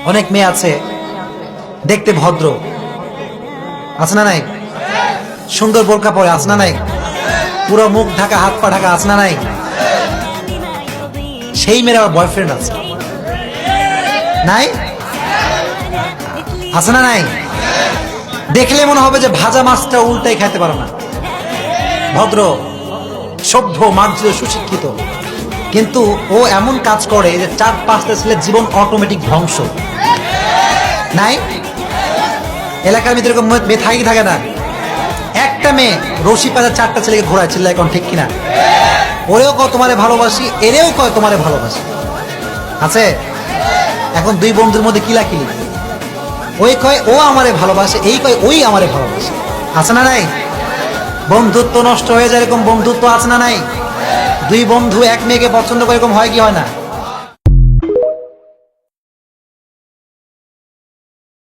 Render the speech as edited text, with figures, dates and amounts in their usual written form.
অনেক মেয়ে আছে দেখতে ভদ্র, আছে না নাই? সুন্দর বোরকা পরে, আছে না নাই? পুরো মুখ ঢাকা, হাত পা ঢাকা, আছে না নাই? সেই মেয়ের আবার বয়ফ্রেন্ড আছে, নাই? আছে না নাই? দেখলে মনে হবে যে ভাজা মাছটা উল্টাই খাইতে পারে না। ভদ্র, সভ্য, মার্জিত, সুশিক্ষিত, কিন্তু ও এমন কাজ করে যে 4-5টা ছেলের জীবন অটোমেটিক ধ্বংস। নাই? এলাকার ভিতরে এরকম মেয়ে থাকে কি থাকে না? একটা মেয়ে রশি পাতা 4টা ছেলেকে ঘোরায়, চিল্লায় এখন ঠিক কিনা? ওরেও কয় তোমারে ভালোবাসি, এরেও কয় তোমারে ভালোবাসি, আছে? এখন দুই বন্ধুর মধ্যে কিলাকিলি, ওই কয় ও আমারে ভালোবাসে, এই কয় ওই আমারে ভালোবাসে, আছে না নাই? বন্ধুত্ব নষ্ট হয়ে যায়, এরকম বন্ধুত্ব আছে না নাই? দুই বন্ধু এক মেয়েকে পছন্দ করে, এরকম হয় কি হয় না?